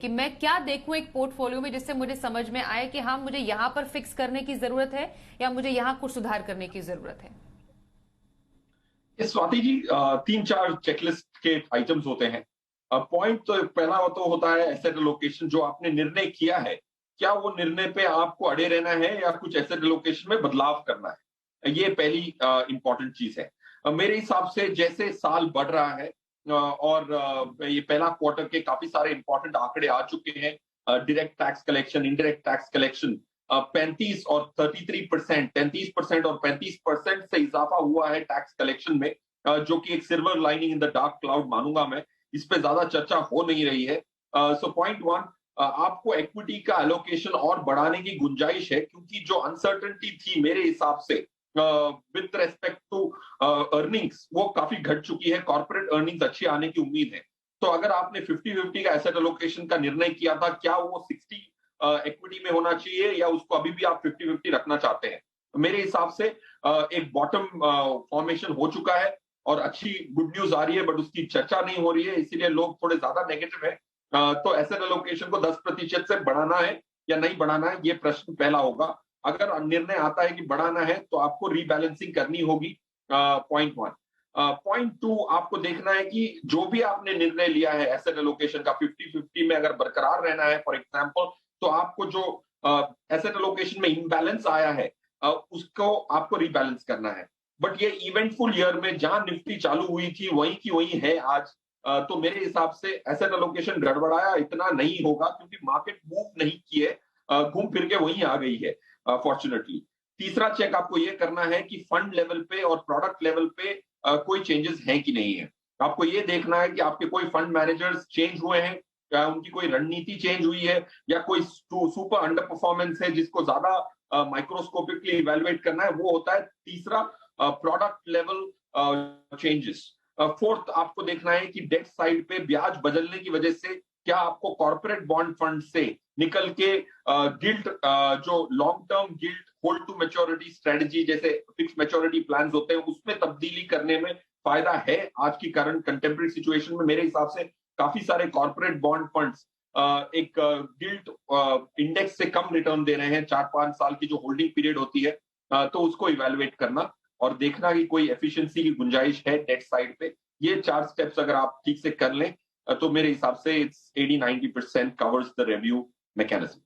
कि मैं क्या देखूं एक पोर्टफोलियो में जिससे मुझे समझ में आए कि हाँ मुझे यहां पर फिक्स करने की जरूरत है या मुझे यहां कुछ सुधार करने की जरूरत है। ये स्वाति जी, तीन चार चेकलिस्ट के आइटम्स होते हैं। पॉइंट तो पहला तो होता है एसेट एलोकेशन। जो आपने निर्णय किया है, क्या वो निर्णय पे आपको अड़े रहना है या कुछ एसेट एलोकेशन में बदलाव करना है, ये पहली इंपॉर्टेंट चीज है। मेरे हिसाब से जैसे साल बढ़ रहा है और ये पहला क्वार्टर के काफी सारे इंपॉर्टेंट आंकड़े आ चुके हैं। Direct tax collection, indirect tax collection 35 और 33%, 33% और 35% से इजाफा हुआ है टैक्स कलेक्शन में, जो कि एक silver lining in the dark cloud मानूंगा मैं। इस पे ज्यादा चर्चा हो नहीं रही है। सो पॉइंट वन, आपको इक्विटी का एलोकेशन और बढ़ाने की गुंजाइश है, क्योंकि जो अनसर्टेनिटी थी मेरे हिसाब से विद रेस्पेक्ट टू अर्निंग्स, वो काफी घट चुकी है। कॉर्पोरेट अर्निंग्स अच्छी आने की उम्मीद है। तो अगर आपने 50-50 का एसेट एलोकेशन का निर्णय किया था, क्या वो 60 इक्विटी में होना चाहिए या उसको अभी भी आप 50-50 रखना चाहते हैं? मेरे हिसाब से एक बॉटम फॉर्मेशन हो चुका है और अच्छी गुड न्यूज आ रही है, बट उसकी चर्चा नहीं हो रही है, इसीलिए लोग थोड़े ज्यादा नेगेटिव है। तो एसेट एलोकेशन को 10% से बढ़ाना है या नहीं बढ़ाना है, ये प्रश्न पहला होगा। अगर निर्णय आता है कि बढ़ाना है तो आपको रीबैलेंसिंग करनी होगी। Point one. पॉइंट टू, आपको देखना है कि जो भी आपने निर्णय लिया है एसेट एलोकेशन का, 50-50 में अगर बरकरार रहना है फॉर एग्जाम्पल, तो आपको जो एसेट एलोकेशन में इम्बैलेंस आया है उसको आपको रीबैलेंस करना है। बट ये इवेंटफुल ईयर में जहां निफ्टी चालू हुई थी वहीं की वहीं है आज। तो मेरे हिसाब से एसेट एलोकेशन गड़बड़ाया इतना नहीं होगा, क्योंकि मार्केट मूव नहीं की है, घूम फिर के वहीं आ गई है फॉर्चुनेटली। तीसरा चेक आपको ये करना है कि फंड लेवल पे और प्रोडक्ट लेवल पे कोई चेंजेस हैं कि नहीं है। आपको ये देखना है कि आपके कोई फंड मैनेजर्स चेंज हुए हैं, क्या उनकी कोई रणनीति चेंज हुई है, या कोई सुपर अंडर परफॉर्मेंस है जिसको ज्यादा माइक्रोस्कोपिकली इवेलुएट करना है। वो होता है तीसरा, प्रोडक्ट लेवल चेंजेस। फोर्थ, आपको देखना है कि डेट साइड पे ब्याज बदलने की वजह से क्या आपको कॉर्पोरेट बॉन्ड फंड से निकल के गिल्ट, जो long term gilt hold to maturity strategy जैसे फिक्स मेच्योरिटी प्लान होते हैं, उसमें तब्दीली करने में फायदा है। आज की करंट कंटेम्प्रेरी सिचुएशन में मेरे हिसाब से काफी सारे कॉर्पोरेट बॉन्ड फंड्स एक गिल्ट इंडेक्स से कम रिटर्न दे रहे हैं। 4-5 साल की जो होल्डिंग पीरियड होती है, तो उसको इवेलुएट करना और देखना कि कोई एफिशिएंसी की गुंजाइश है डेट साइड पे। ये चार स्टेप्स अगर आप ठीक से कर लें, तो मेरे हिसाब से it's 80-90% covers the review mechanism.